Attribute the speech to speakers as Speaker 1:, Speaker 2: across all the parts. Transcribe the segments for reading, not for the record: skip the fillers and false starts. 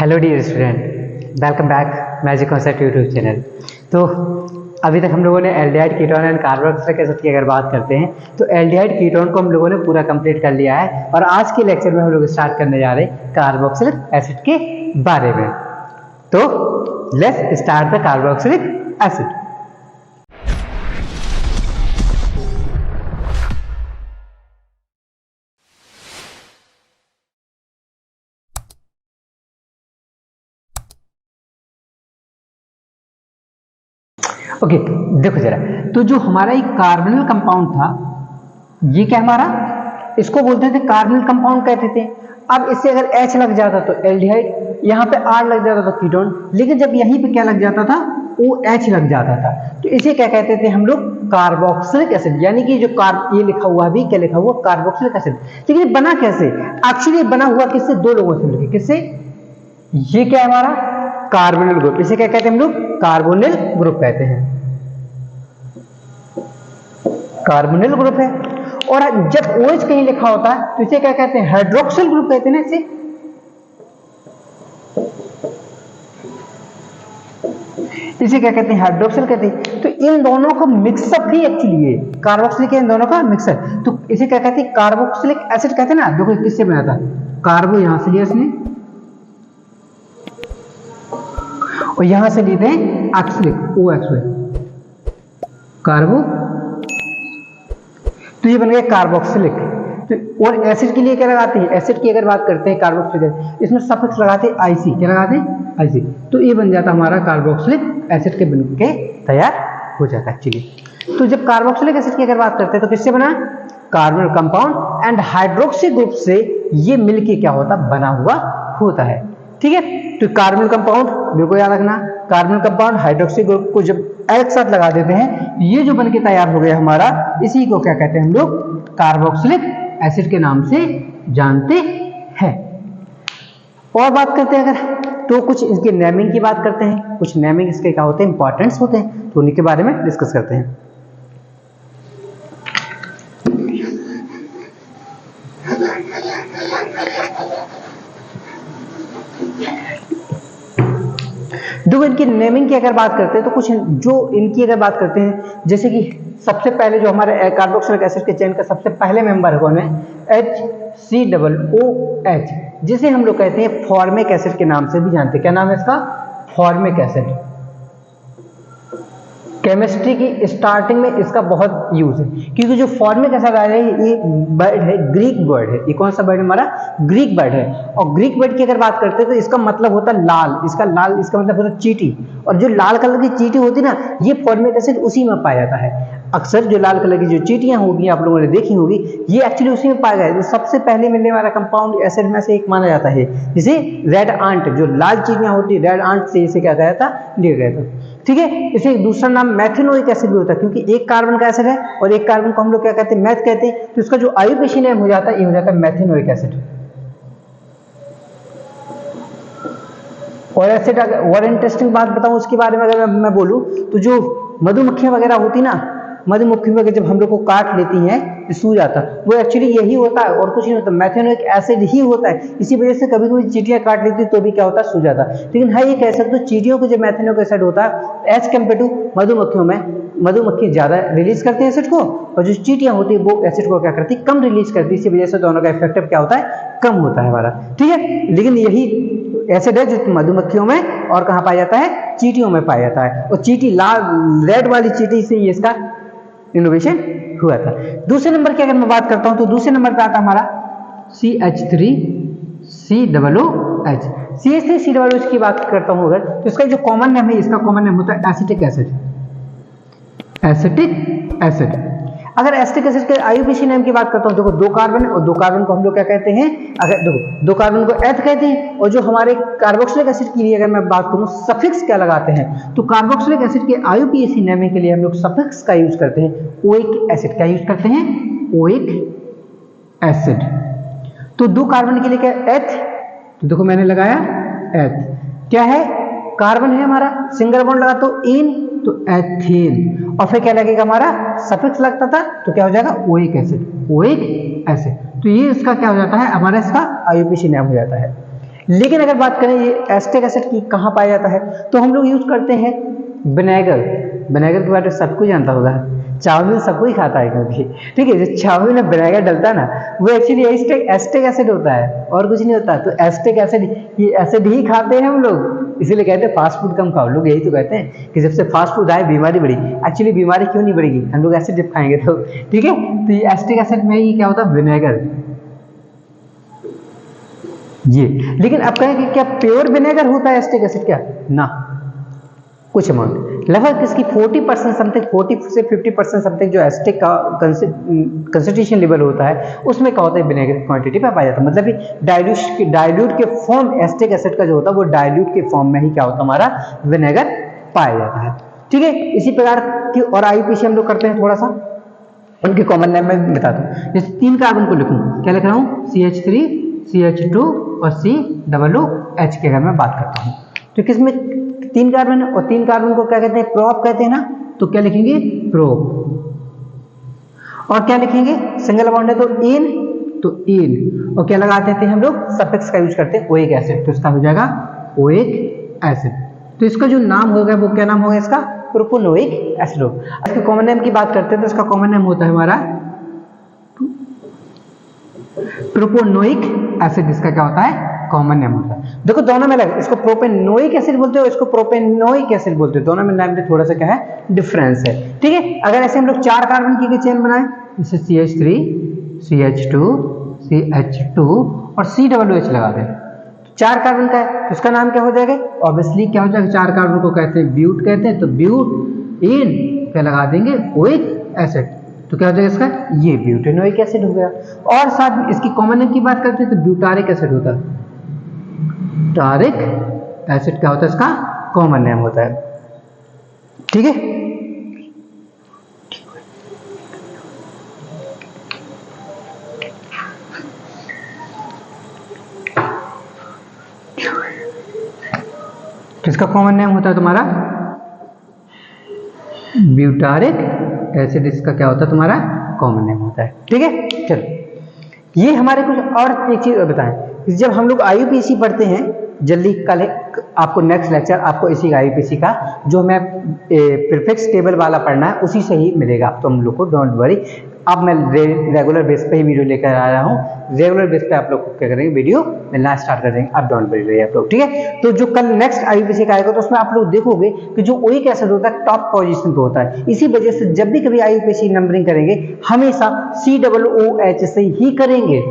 Speaker 1: Hello dear student, welcome back magic concept YouTube channel. तो अभी तक हम लोगों ने aldehyde ketone and carboxylic acid की अगर बात करते हैं तो एल्डिहाइड कीटोन को हम लोगों ने पूरा कंप्लीट कर लिया है और आज के लेक्चर में हम लोग स्टार्ट करने जा रहे हैं कार्बोक्सिलिक एसिड के बारे में। तो let's start the carboxylic acid. Okay, देखो जरा, तो जो हमारा एक कार्बोनिल कंपाउंड था, ये क्या हमारा, इसको बोलते थे कार्बोनिल कंपाउंड कहते थे। अब इससे अगर H लग जाता तो एल्डिहाइड, यहाँ पे R लग जाता तो कीटोन, लेकिन जब यहीं पे क्या लग जाता था, OH लग जाता था, तो इसे क्या कहते थे हम लोग, कार्बोक्सिलिक एसिड। यानी कि जो ये लिखा हुआ भी क्या लिखा हुआ, कार्बोक्सिलिक एसिड। लेकिन बना कैसे, एक्चुअली बना हुआ किससे, दो लोगों से मिलकर। किससे, ये क्या है हमारा कार्बोनिल ग्रुप, इसे क्या कहते हैं हम लोग, कार्बोनिल ग्रुप कहते हैं, कार्बोनिल ग्रुप है। और जब OH कहीं लिखा होता है तो इसे क्या कहते हैं, हाइड्रोक्सिल ग्रुप कहते हैं ना इसे क्या कहते हैं, हाइड्रोक्सिल कहते हैं। तो इन दोनों का मिक्सअप ही एक्चुअली है कार्बोक्सिलिक, इन दोनों का मिक्सअप, तो इसे क्या कहते हैं, कार्बोक्सिलिक एसिड कहते हैं ना। देखो किससे बना था, कार्बो यहां से लिया इसने और यहां से लेते हैं ऑक्सिलिक, OX कार्बो, तो ये बन गया कार्बोक्सिलिक। तो और एसिड के लिए क्या लगाते हैं, एसिड की अगर बात करते हैं कार्बोक्सिलिक, इसमें सफिक्स लगाते हैं IC, क्या लगाते हैं IC, तो ये बन जाता हमारा कार्बोक्सिलिक एसिड के बन के तैयार हो जाता है एक्चुअली। तो जब कार्बोक्सिलिक एसिड की अगर बात करते हैं तो किससे बना, carbonyl compound and hydroxy group से ये मिलके क्या होता, बना हुआ होता है। ठीक है, तो कार्बोनिल कंपाउंड बिल्कुल याद रखना, कार्बोनिल कंपाउंड हाइड्रोक्सी ग्रुप को जब एक साथ लगा देते हैं, ये जो बनके तैयार हो गया हमारा, इसी को क्या कहते हैं हम लोग, कार्बोक्सिलिक एसिड के नाम से जानते हैं। और बात करते हैं अगर, तो कुछ इसके नेमिंग की बात करते हैं, कुछ नेमिंग इसके क्या होते हैं, इंपॉर्टेंट्स होते हैं, तो उन्हीं के बारे में डिस्कस करते हैं। देखो इनकी नेमिंग की अगर बात करते हैं तो कुछ जो इनकी अगर बात करते हैं, जैसे कि सबसे पहले जो हमारे कार्बोक्सिलिक एसिड के चेन का सबसे पहले मेंबर कौन है, HCOOH, जिसे हम लोग कहते हैं फॉर्मिक एसिड के नाम से भी जानते हैं। क्या नाम है इसका, फॉर्मिक एसिड। केमिस्ट्री की स्टार्टिंग में इसका बहुत यूज है, क्योंकि जो फॉर्मिक एसिड है ये वर्ड है, ग्रीक वर्ड है। ये कौन सा वर्ड है हमारा, ग्रीक वर्ड है। और ग्रीक वर्ड की अगर बात करते हैं तो इसका मतलब होता है लाल, इसका मतलब होता है चींटी, और जो लाल कलर की चींटी होती है ना, ये फॉर्मिक एसिड उसी में पाया जाता है। अक्सर जो लाल कलर की जो चींटियां होगी आप लोगों ने देखी होगी, ये एक्चुअली उसी में पाया गया है। जो सबसे पहले मिलने वाला कंपाउंड एसिड में से एक माना जाता है, जिसे रेड आंट, जो लाल चींटियां होती है, रेड आंट से इसे क्या गया था, लिया गया था। ठीक है, इसे दूसरा नाम मेथेनोइक एसिड भी होता है, क्योंकि एक कार्बन का एसिड है और एक कार्बन को हम लोग क्या कहते हैं, मेथ कहते हैं, तो इसका जो आईयूपीएसी नेम हो जाता है, ये हो जाता है मेथेनोइक एसिड। और एसिड, और इंटरेस्टिंग बात बताऊं उसके बारे में अगर मैं बोलूं, तो जो मधुमक्खियां वगैरह होती ना, मधुमक्खी वगैरह जब हम लोग को काट लेती हैं तो सूज जाता, वो एक्चुअली यही होता है और कुछ नहीं होता, मेथेनोइक एसिड ही होता है। इसी वजह से कभी कभी चींटियां काट लेती तो भी क्या होता है, सूज जाता। लेकिन हाँ ये कह सकते हो, चींटियों को जब मेथेनोइक एसिड होता है एज कम्पेयर टू मधुमक्खियों में, मधुमक्खी ज्यादा रिलीज करती है एसिड को, और जो चींटियां होती है वो एसिड को क्या करती है, कम रिलीज करती है। इसी वजह से दोनों का इफेक्टिव क्या होता है, कम होता है हमारा। ठीक है, लेकिन यही एसिड है जो मधुमक्खियों में और कहाँ पाया जाता है, चींटियों में पाया जाता है। और चींटी लाल रेड वाली चींटी से इसका इनोवेशन हुआ था। दूसरे नंबर की अगर मैं बात करता हूं तो दूसरे नंबर पे आता हमारा CH3COOH। CH3COOH की बात करता हूं अगर, तो इसका जो कॉमन नेम है, इसका कॉमन नेम होता है एसिटिक एसिड, एसिटिक एसिड। अगर एसिटिक एसिड के आईयूपीएसी नेम की बात करता हूं, देखो दो कार्बन है और दो कार्बन को हम लोग क्या कहते हैं, अगर देखो दो कार्बन को एथ कहते हैं, और जो हमारे कार्बोक्सिलिक एसिड के लिए अगर मैं बात करूं सफिक्स क्या लगाते हैं, तो कार्बोक्सिलिक एसिड के आईयूपीएसी नेम के लिए हम लोग सफिक्स का यूज करते हैं, ओइक एसिड का यूज करते हैं, ओइक एसिड। तो दो कार्बन के लिए क्या एथ, तो देखो मैंने लगाया एथ, क्या है, कार्बन है हमारा, सिंगल बॉन्ड लगा तो इन, तो एथेन, और फिर क्या लगेगा हमारा, सफिक्स लगता था तो क्या हो जाएगा, ओइक एसिड, ओइक एसिड। तो ये इसका क्या हो जाता है हमारा, इसका आईयूपीएसी नेम हो जाता है। लेकिन अगर बात करें ये एसिटिक एसिड की कहाँ पाया जाता है, तो हम लोग यूज करते हैं विनेगर। विनेगर के बारे में सबको जानता होगा, चावल सबको ही खाता है क्योंकि, ठीक है, जो चावल में विनेगर डलता है ना वो एक्चुअली एसिटिक एसिड होता है और कुछ नहीं होता। तो एसिटिक एसिड, ये एसिड ही खाते हैं हम लोग, इसीलिए कहते हैं फास्ट फूड कम खाओ। लोग यही तो कहते हैं कि जब से फास्ट फूड आए बीमारी बढ़ी। एक्चुअली बीमारी क्यों नहीं बढ़ेगी, हम लोग एसिड जब खाएंगे तो, ठीक है। तो ये एसिटिक एसिड में ही क्या होता है, विनेगर। ये लेकिन अब कहेंगे क्या प्योर विनेगर होता है एसिटिक एसिड, क्या ना, कुछ अमाउंट लगभग किसकी 40% समथिंग, 40 से 50% समथिंग जो एसिटिक का कंसंट्रेशन लेवल होता है उसमें क्या होता है, विनेगर की क्वांटिटी पे पाया जाता है। मतलब कि डाइल्यूट के फॉर्म एसिटिक एसिड का जो होता है वो डाइल्यूट के फॉर्म में ही क्या होता है, हमारा विनेगर पाया जाता है, ठीक है। इसी प्रकार की और आईयूपीएसी हम लोग करते हैं, थोड़ा सा उनके कॉमन नेम में बताता हूँ। जैसे 3 कार्बन को लिखूँ, क्या लिख रहा हूँ, CH3 CH2 और COOH की अगर मैं बात करता हूँ, तो किसमें 3 कार्बन है और 3 कार्बन को क्या कहते हैं, प्रोप कहते हैं ना, तो क्या लिखेंगे, प्रोप। और क्या लिखेंगे, सिंगल बॉन्ड है तो एन, तो एन, और क्या लगाते थे हम लोग, सफिक्स का यूज करते हैं ओइक एसिड, तो इसका हो जाएगा ओइक एसिड। तो इसका जो नाम होगा वो क्या नाम होगा, इसका प्रोपोनोइक एसिड होगा। इसके कॉमन नेम की बात करते हैं तो इसका कॉमन नेम होता है हमारा प्रोपोनोइक एसिड, इसका क्या होता है, कॉमन नेम होता है। देखो दोनों में लगे, इसको प्रोपेनोइक एसिड बोलते हो, इसको प्रोपेनोइक एसिड बोलते हो, दोनों में नाम में थोड़ा सा क्या है, डिफरेंस है, ठीक है। अगर ऐसे हम लोग 4 कार्बन की चेन बनाए, जैसे CH3 CH2 CH2 और COOH लगा दें, तो 4 कार्बन का है तो उसका नाम क्या हो जाएगा, ऑब्वियसली क्या हो जाएगा, 4 कार्बन को कहते हैं ब्यूट कहते हैं, तो ब्यूट इन क्या लगा देंगे, ओइक एसिड, तो क्या हो जाएगा इसका, ये ब्यूटेनोइक एसिड हो गया। और साथ में इसकी कॉमन नेम की बात करते हैं तो ब्यूटारिक एसिड होता है, टारिक एसिड क्या होता है, इसका कॉमन नेम होता है, ठीक है। किसका कॉमन नेम होता है तुम्हारा, ब्यूटारिक एसिड, इसका क्या होता है तुम्हारा कॉमन नेम होता है, ठीक है। चलो ये हमारे कुछ और एक चीज बताएं, जब हम लोग आईयूपीएसी पढ़ते हैं, जल्दी कल आपको नेक्स्ट लेक्चर आपको इसी आईयूपीएसी का जो मैं प्रीफिक्स टेबल वाला पढ़ना है उसी से ही मिलेगा आप तुम लोग को, डोंट वरी। अब मैं रेगुलर बेस पे ही वीडियो लेकर आ रहा हूँ, रेगुलर बेस पे आप लोग क्या करेंगे, वीडियो मिलना स्टार्ट कर देंगे, अब डोंट वरी रहिए आप लोग, ठीक है। तो जो कल नेक्स्ट आईयूपीएसी का आएगा तो उसमें आप लोग देखोगे कि जो ओइक एसिड होता है टॉप पोजीशन पे होता है, इसी वजह से जब भी कभी आईयूपीएसी नंबरिंग करेंगे हमेशा COOH से ही करेंगे,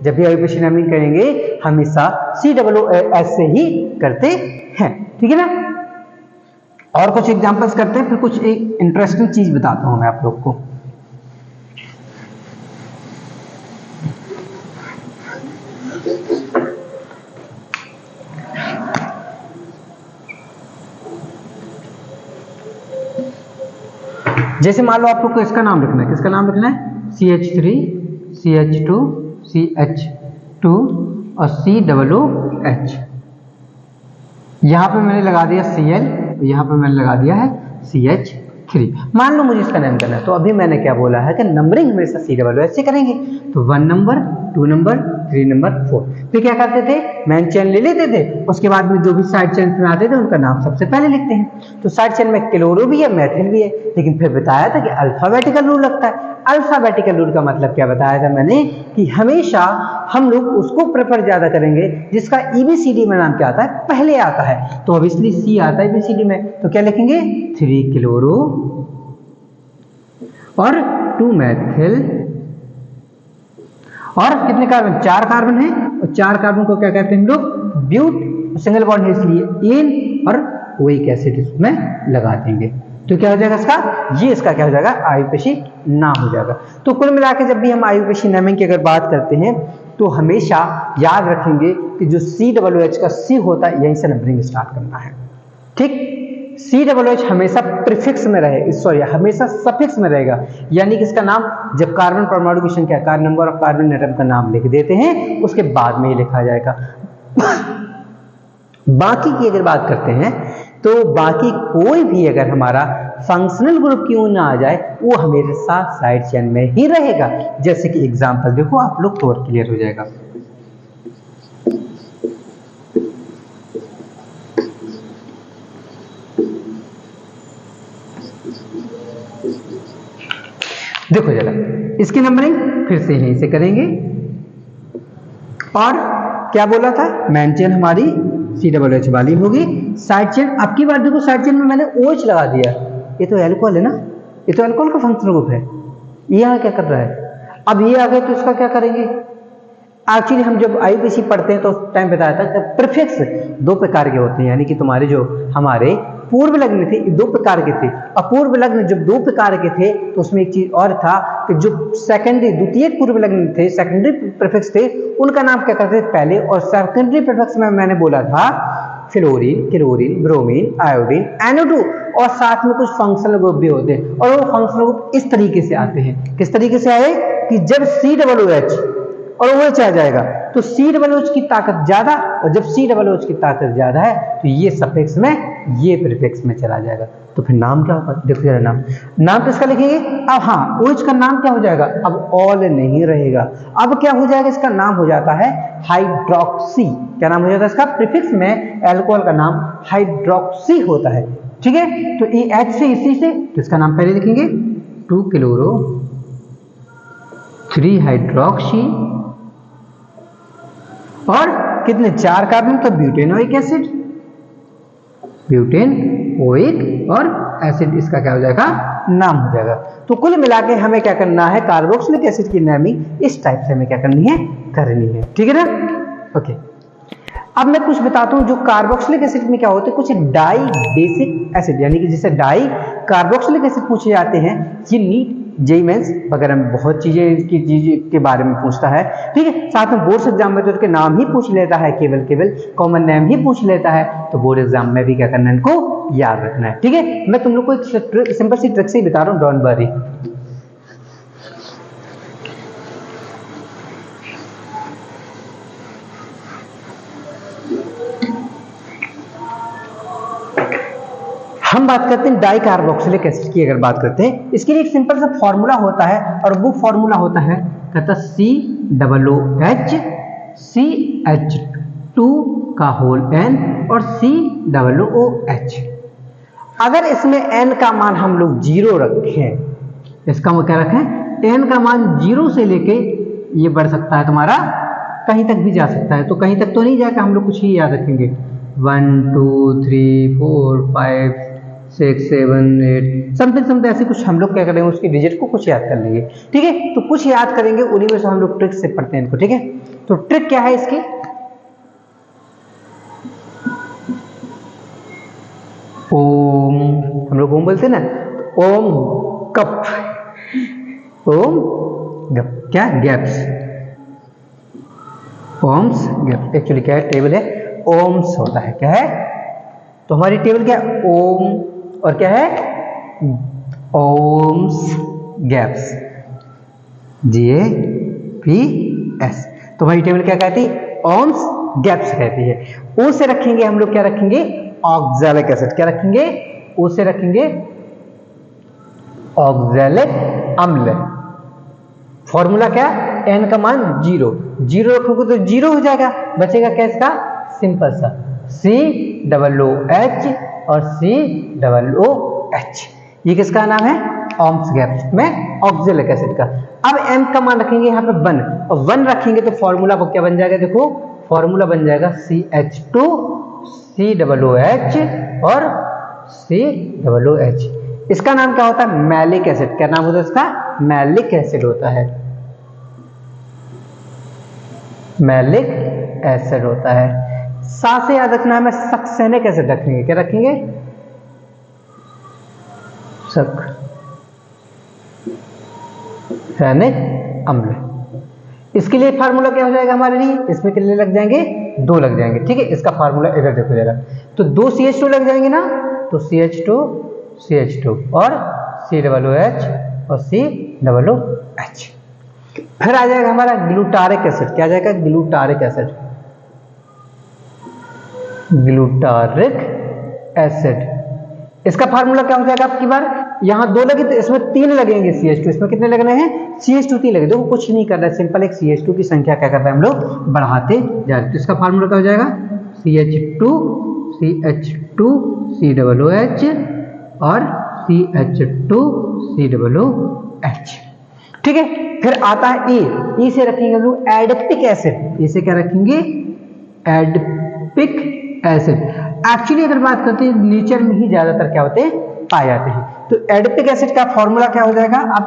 Speaker 1: जब भी आईयूपीएसी नंबरिंग करेंगे हमेशा COOH से ही करते हैं, ठीक है ना। और कुछ एग्जांपल्स करते हैं, फिर कुछ एक इंटरेस्टिंग चीज बताता हूं मैं आप लोग को। जैसे मान लो आप लोग को इसका नाम लिखना है, किसका नाम लिखना है, CH3 CH2 CH2 और COOH। यहां पे मैंने लगा दिया Cl, यहां पे मैंने लगा दिया है CH3। मान लो मुझे इसका नाम करना है, तो अभी मैंने क्या बोला है कि नंबरिंग हमेशा COOH से करेंगे, तो 1 नंबर 2 नंबर 3 नंबर 4। फिर क्या करते थे, मेन चेन ले लेते थे, उसके बाद में जो भी साइड चेन में आते थे उनका नाम सबसे पहले लिखते हैं। तो साइड चेन में क्लोरो भी है, मेथिल भी है, लेकिन फिर बताया था कि अल्फाबेटिकल रूल लगता है। अल्फाबेटिकल रूल का मतलब क्या बताया था मैंने, कि हमेशा हम लोग उसको प्रेफर ज्यादा करेंगे जिसका EBCD में नाम क्या आता है, पहले आता है। तो ऑब्वियसली C आता है EBCD में, तो क्या लिखेंगे, 3 क्लोरो और 2 मेथिल, और कितने कार्बन, 4 कार्बन है, और 4 कार्बन को क्या कहते हैं हम लोग, ब्यूट, सिंगल बॉन्ड है इसलिए एन, और ओइक एसिड इसमें लगा देंगे, तो क्या हो जाएगा इसका, ये इसका क्या हो जाएगा, आईयूपीएसी नाम हो जाएगा। तो कुल मिला के जब भी हम आईयूपीएसी नेमिंग की अगर बात करते हैं तो हमेशा याद रखेंगे कि जो COOH का C होता है यहीं से नंबरिंग स्टार्ट करना है, ठीक। COOH हमेशा प्रीफिक्स में रहे, सॉरी हमेशा सफिक्स में रहेगा, यानी कि इसका नाम जब कार्बन परमाणु की संख्या, कार्बन नंबर और कार्बन एटम का नाम लिख देते हैं उसके बाद में ही लिखा जाएगा। बाकी की अगर बात करते हैं तो बाकी कोई भी अगर हमारा फंक्शनल ग्रुप क्यों ना आ जाए वो हमेशा साइड चेन में ही रहेगा। जैसे कि एग्जांपल देखो आप लोग तो और क्लियर हो जाएगा। देखो जरा इसकी नंबरिंग फिर से यहीं से करेंगे। और क्या बोला था, मेन चेन हमारी COOH वाली होगी। साइड चेन, अब की बार देखो साइड चेन में मैंने OH लगा दिया, ये तो एल्कोहल है ना, ये तो एल्कोहल का फंक्शनल ग्रुप है। ये यहाँ क्या कर रहा है, अब ये आ गए तो इसका क्या करेंगे। एक्चुअली हम जब IUPAC पढ़ते हैं तो उस टाइम बताया था कि प्रीफिक्स दो प्रकार के होते हैं, यानी कि तुम्हारे जो हमारे पूर्व लग्न थे दो प्रकार के थे। अपूर्व लग्न जब दो प्रकार के थे तो उसमें एक चीज और था कि जो सेकेंडरी द्वितीय पूर्व लग्न थे, सेकेंडरी प्रीफिक्स थे, उनका नाम क्या करते थे पहले। और सेकेंडरी प्रीफिक्स में मैंने बोला था fluorine, chlorine, bromine, iodine, NO2 और साथ में कुछ फंक्शनल ग्रुप भी होते हैं। और वो फंक्शनल ग्रुप इस तरीके से आते हैं, किस तरीके से आए कि जब COOH और OH आ जाएगा तो COOH की ताकत ज्यादा, और जब COOH की ताकत ज्यादा है तो ये सफिक्स में, ये प्रीफिक्स में चला जाएगा। तो फिर नाम क्या होगा, देखो जरा नाम किसका लिखेंगे। अब हाँ, OH का नाम क्या हो जाएगा, अब ऑल नहीं रहेगा, अब क्या हो जाएगा, इसका नाम हो जाता है हाइड्रोक्सी। क्या नाम हो जाता है इसका, प्रीफिक्स में अल्कोहल का नाम हाइड्रोक्सी होता है। ठीक है, तो ये H से इसी से, तो इसका नाम पहले लिखेंगे 2 क्लोरो 3 हाइड्रोक्सी, और कितने 4 कार्बन, तो ब्यूटेनोइक एसिड, ब्यूटेनोइक और एसिड, इसका क्या हो जाएगा, नाम हो जाएगा। तो कुल मिला के हमें क्या करना है, कार्बोक्सिलिक एसिड की नेमिंग इस टाइप से हमें क्या करनी है, ठीक है ना। ओके, अब मैं कुछ बताता हूं जो कार्बोक्सिलिक एसिड में क्या होते हैं, कुछ डाई बेसिक एसिड, यानी कि जिसे डाई कार्बोक्सिलिक एसिड पूछे जाते हैं। ये नीट जेईई मेंस वगैरह में बहुत चीजें के बारे में पूछता है, ठीक है। साथ में बोर्ड एग्जाम में तो उसके नाम ही पूछ लेता है, केवल कॉमन नेम ही पूछ लेता है। तो बोर्ड एग्जाम में भी क्या करना है, इनको याद रखना है, ठीक है। मैं तुम लोग को एक सिंपल सी ट्रिक से ही बता रहा हूँ, डोंट वरी। हम बात करते हैं डाई कार्बोक्सिलिक एसिड की। अगर बात करते हैं, इसके लिए एक सिंपल सा फॉर्मूला होता है, और वो फॉर्मूला होता है कहता COOH CH2 का होल N और COOH। अगर इसमें N का मान हम लोग 0 रखें, इसका वो क्या रखें, N का मान 0 से लेके ये बढ़ सकता है तुम्हारा, कहीं तक भी जा सकता है। तो कहीं तक तो नहीं जाएगा, हम लोग कुछ ही याद रखेंगे, 1 2 3 4 5 6 7 8 समथिंग ऐसे कुछ हम लोग क्या करेंगे, उसकी डिजिट को कुछ याद कर लेंगे, ठीक है। तो कुछ याद करेंगे, उन्हीं में से हम लोग ट्रिक से पढ़ते हैं इनको, ठीक है। तो ट्रिक क्या है इसकी, ओम, हम लोग ओम बोलते हैं ना, ओम कप, ओम गप, क्या गैप्स, ओम्स गैप। एक्चुअली क्या है, टेबल है ओम्स होता है, क्या है, तो हमारी टेबल क्या है, ओम और क्या है, ओम्स गैप्स, GAPS। तो हमारी टेबल क्या कहती है, ओम्स गैप्स कहती है। ओ से रखेंगे हम लोग, क्या रखेंगे, ऑक्सैलिक एसिड, क्या रखेंगे, ओ से रखेंगे ऑक्सैलिक अम्ल। फॉर्मूला क्या, N का मान 0 रखोगे तो 0 हो जाएगा, बचेगा क्या इसका, सिंपल सा COOH और COOH। ये किसका नाम है, ओम्स गैप्स में ऑक्सैलिक एसिड का। अब M का मान रखेंगे यहाँ पे 1, और 1 रखेंगे तो फॉर्मूला क्या बन जाएगा, देखो फॉर्मूला बन जाएगा CH2 COOH और COOH। इसका नाम क्या होता है, मैलिक एसिड। क्या नाम होता है इसका, मैलिक एसिड होता है, मैलिक एसिड होता है। साथ से याद रखना है, हमें सक्सेनिक एसिड रखेंगे, क्या रखेंगे, सक्सेनिक अम्ल। इसके लिए फार्मूला क्या हो जाएगा हमारे लिए, इसमें कितने लग जाएंगे, 2 लग जाएंगे, ठीक है। इसका फार्मूला इधर देखो जरा, तो 2 CH2 लग जाएंगे ना, तो CH2 और COOH और COOH। फिर आ जाएगा हमारा ग्लूटारिक एसिड, क्या आ जाएगा, ग्लूटारिक एसिड, ग्लूटारिक एसिड। इसका फार्मूला क्या हो जाएगा, आपकी बार यहां 2 लगे तो इसमें 3 लगेंगे CH2, इसमें कितने लगने हैं, CH2 3 लगे। देखो कुछ नहीं कर रहा है, सिंपल एक CH2 की संख्या क्या करता है, हम लोग बढ़ाते जा रहे हैं। तो इसका फार्मूला क्या हो जाएगा, CH2 COOH और CH2 COOH। ठीक है। फिर आता है ए से रखेंगे हम लोग एडिपिक एसिड। ए से क्या रखेंगे? Adipic acid. एक्चुअली अगर बात करते हैं नेचर में ही ज्यादातर क्या होते हैं, पाए जाते हैं। तो एडिपिक एसिड का फॉर्मूला क्या हो जाएगा? अब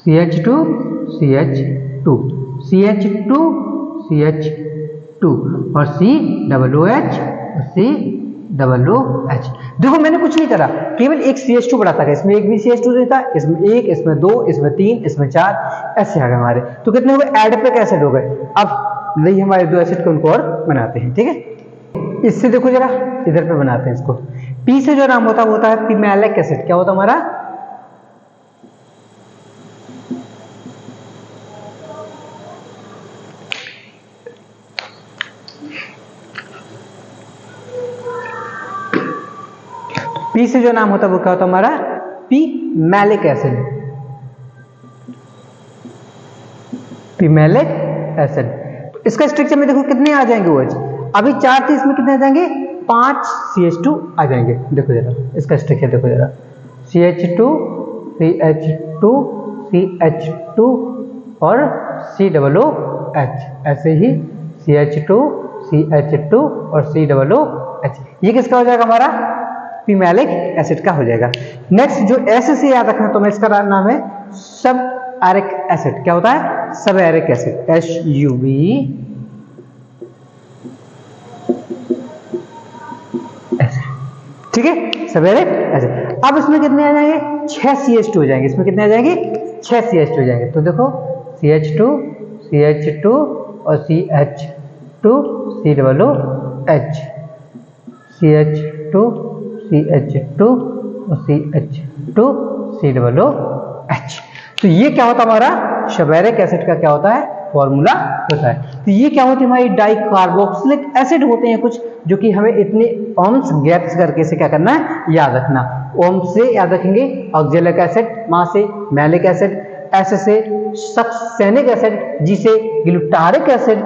Speaker 1: CH2 CH2 CH2 CH2 और COOH COOH। देखो मैंने कुछ नहीं करा, केवल एक CH2 बढ़ा था, इसमें एक भी CH2 रहता, इसमें एक, इसमें दो, इसमें तीन, इसमें चार, ऐसे आ गए हमारे। तो कितने हो गए? एडिपिक एसिड हो गए। अब नहीं हमारे दो एसिड को उनको और बनाते हैं, ठीक है। इससे देखो जरा इधर पे बनाते हैं इसको। पी से जो नाम होता है वो होता है पिमेलिक एसिड। क्या होता है हमारा? पी से जो नाम होता है वो क्या होता है हमारा? पिमेलिक एसिड। पिमेलिक एसिड। इसका स्ट्रक्चर में देखो कितने आ जाएंगे OH। अभी 4 थे, इसमें कितने आ जाएंगे? 5 CH2 आ जाएंगे। देखो जरा इसका स्ट्रक्चर देखो जरा, CH2 CH2 CH2 और COOH, ऐसे ही CH2 CH2 और COOH। ये किसका हो जाएगा? हमारा पिमेलिक एसिड का हो जाएगा। नेक्स्ट जो S से याद रखना, तो मैं इसका नाम है सब एरिक एसिड। क्या होता है? सब एरिक एसिड। SUB ठीक है, सब एरिक एसिड। अब इसमें कितने आ जाएंगे? 6 CH2 हो जाएंगे। इसमें कितने आ जाएंगे? 6 CH2 हो जाएंगे। तो देखो CH2 CH2 और CH2 COOH CH2 CH2 और CH2 COOH। तो ये क्या होता है हमारा? शबेरिक एसिड का क्या होता है? फॉर्मूला होता है। तो ये क्या होती है? हमारी डाइकार्बोक्सिलिक एसिड होते हैं कुछ, जो कि हमें इतने ओम्स गैप्स करके से क्या करना है? याद रखना। ओम से याद रखेंगे ऑक्जेलिक एसिड, मा से मैलिक एसिड, एस से सक्सेनिक एसिड, जी से ग्लूटारिक एसिड,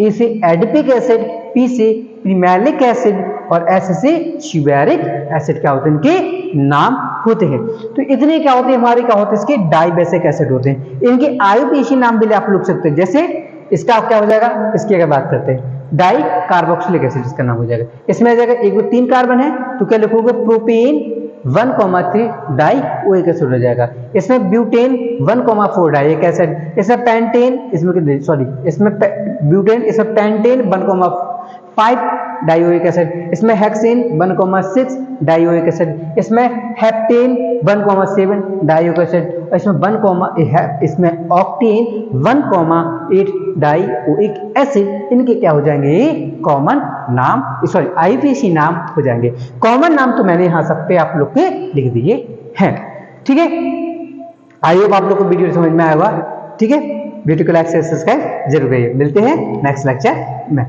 Speaker 1: ए से एडिपिक एसिड, पी से पिमेलिक एसिड और एस से शिवेरिक एसिड क्या होते हैं? इनके नाम होते हैं। तो इतने क्या होते हैं हमारे? क्या होते हैं? इसके डाइबेसिक एसिड होते हैं। इनके आयुपेशी नाम भी आप लोग सकते हैं, जैसे इसका क्या हो जाएगा? इसकी अगर बात करते हैं डाई कार्बोक्सिलिक एसिड, इसका नाम हो जाएगा। इसमें आ जाएगा एक वो 3 कार्बन है तो क्या लिखोगे? प्रोपेन 1,3 डाई OH एसिड हो जाएगा। इसमें ब्यूटेन 1,4 डाई एक एसिड। इसमें पेंटेन, इसमें सॉरी इसमें ब्यूटेन, इसमें पेंटेन 1,5 डाइओइक एसिड। इसमें हेक्सेन 1,6 डाइओइक एसिड। इसमें हेप्टेन 1,7 डाइओइक एसिड। इसमें इसमें ऑक्टेन 1,8 डाइओइक एसिड। इनके क्या हो जाएंगे? कॉमन नाम, सॉरी आईपीसी नाम हो जाएंगे। कॉमन नाम तो मैंने यहाँ सब पे आप लोग के लिख दिए हैं, ठीक है। आई होप आप लोग को वीडियो समझ में आएगा, ठीक है। वीडियो को लाइक से सब्सक्राइब जरूर करिए। मिलते हैं नेक्स्ट लेक्चर में।